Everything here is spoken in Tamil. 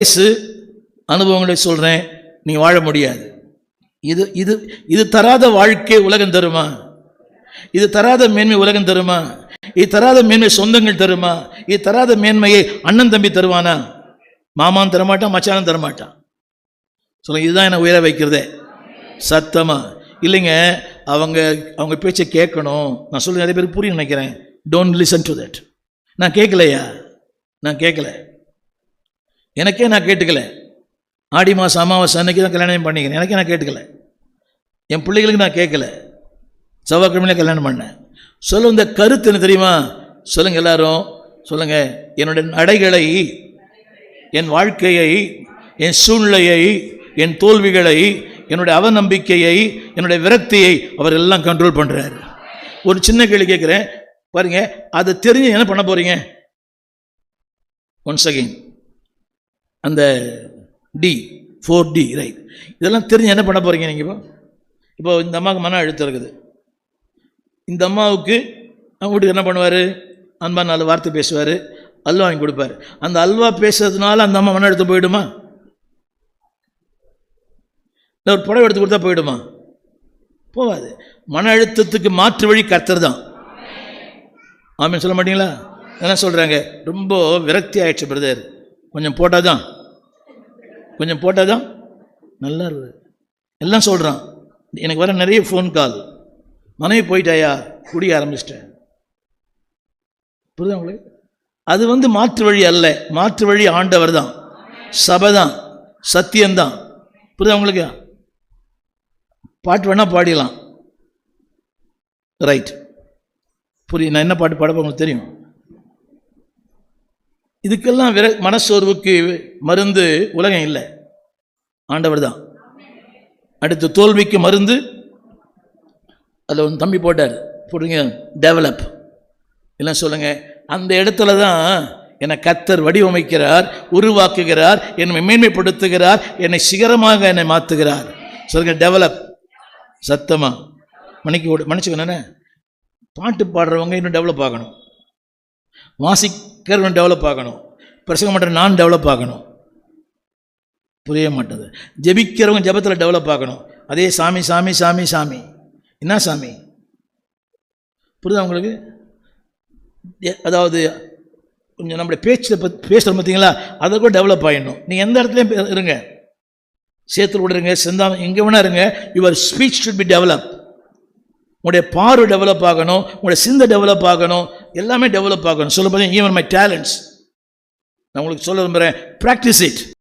வயசு அனுபவங்களை சொல்கிறேன், நீ வாழ முடியாது. இது இது இது தராத வாழ்க்கை உலகம் தருமா? இது தராத மேன்மை உலகம் தருமா? இது தராத மேன்மை சொந்தங்கள் தருமா? இது தராத மேன்மையை அண்ணன் தம்பி தருவானா? மாமான் தரமாட்டான், மச்சானும் தரமாட்டான். சொல்லுங்க, இதுதான் என்னை உயர வைக்கிறதே. சத்தமா இல்லைங்க. அவங்க பேச்சை கேட்கணும். நான் சொல்ல நிறைய பேர் புரிய நினைக்கிறேன். Don't listen to that. நான் கேட்கலையா? நான் கேட்கல. எனக்கே நான் கேட்டுக்கல. ஆடி மாதம் அமாவாசை அன்னைக்கு தான் கல்யாணம் பண்ணிக்கிறேன். எனக்கே நான் கேட்டுக்கல. என் பிள்ளைகளுக்கு நான் கேட்கல. செவ்வாய்க்கிழமையில கல்யாணம் பண்ணேன். சொல்ல இந்த கருத்து என்ன தெரியுமா? சொல்லுங்க எல்லாரும் சொல்லுங்க. என்னுடைய நடைகளை, என் வாழ்க்கையை, என் சூழ்நிலையை, என் தோல்விகளை, என்னுடைய அவநம்பிக்கையை, என்னுடைய விரக்தியை அவர் எல்லாம் கண்ட்ரோல் பண்ணுறாரு. ஒரு சின்ன கேள்வி கேட்குறேன் பாருங்க. அதை தெரிஞ்சு என்ன பண்ண போறீங்க? ஒன்ஸ் அகெயின் அந்த D4D ரைட், இதெல்லாம் தெரிஞ்சு என்ன பண்ண போறீங்க நீங்கள்? இப்போ இந்த அம்மாவுக்கு மன அழுத்தம் இருக்குது. இந்த அம்மாவுக்கு அவங்க வீட்டுக்கு என்ன பண்ணுவார்? அன்பா 4 வார்த்தை பேசுவார், அல்வா வாங்கி கொடுப்பார். அந்த அல்வா பேசுறதுனால அந்த அம்மா மன அழுத்தம் போயிடுமா? இல்லை ஒரு புடவை எடுத்து கொடுத்தா போயிடுமா? போகாது. மன அழுத்தத்துக்கு மாற்று வழி கர்த்தர் தான். ஆமென் சொல்ல மாட்டீங்களா? என்ன சொல்கிறாங்க? ரொம்ப விரக்தி ஆயிடுச்சு பிரதர், கொஞ்சம் போட்டால் தான் நல்லா இருக்குது எல்லாம் சொல்கிறான். எனக்கு வர நிறைய ஃபோன் கால், மனைவி போயிட்டாயா, குடிய ஆரம்பிச்சிட்டேன். புரியுதா உங்களுக்கு? அது மாற்று வழி அல்ல. மாற்று வழி ஆண்டவர் தான், சபை தான், சத்தியம்தான். புரியுதா உங்களுக்கு? பாட்டு வேணால் பாடிடலாம், ரைட். புரியுது நான் என்ன பாட்டு பாடப்போ உங்களுக்கு தெரியும். இதுக்கெல்லாம் மனசோர்வுக்கு மருந்து உலகம் இல்லை, ஆண்டவர் தான். அடுத்து தோல்விக்கு மருந்து அதில் ஒரு தம்பி போட்டார், போடுங்க, டெவலப். எல்லாம் சொல்லுங்க. அந்த இடத்துல தான் என்னை கர்த்தர் வடிவமைக்கிறார், உருவாக்குகிறார், என்னை மேன்மைப்படுத்துகிறார், என்னை சிகரமாக என்னை மாற்றுகிறார். சொல்லுங்க, டெவலப். சத்தமா மன்னிச்சுக்கணும். பாட்டு பாடுறவங்க இன்னும் டெவலப் ஆகணும், வாசிக்கிறவன் டெவலப் ஆகணும், பிரசங்கம் பண்ணுற நான் டெவலப் ஆகணும். புரிய மாட்டேது. ஜெபிக்கிறவங்க ஜெபத்தில் டெவலப் ஆகணும். அதே சாமி சாமி சாமி சாமி என்ன சாமி? புரியுதா உங்களுக்கு? அதாவது கொஞ்சம் நம்மளுடைய பேச்சில் பேசுகிற பார்த்தீங்களா, அதை கூட டெவலப் ஆகிடணும். நீங்கள் எந்த இடத்துலையும் இருங்க, சேத்துல விடுறீங்க, செந்தாம எங்கே வேணா இருங்க, your speech should be develop. உங்களுடைய பார்வை டெவலப் ஆகணும், உங்களுடைய சிந்தை டெவலப் ஆகணும், எல்லாமே டெவலப் ஆகணும். சொல்ல பார்த்தீங்கன்னா ஈவன் மை டேலண்ட்ஸ் நான் உங்களுக்கு சொல்ல விரும்புகிறேன், ப்ராக்டிஸ் இட்.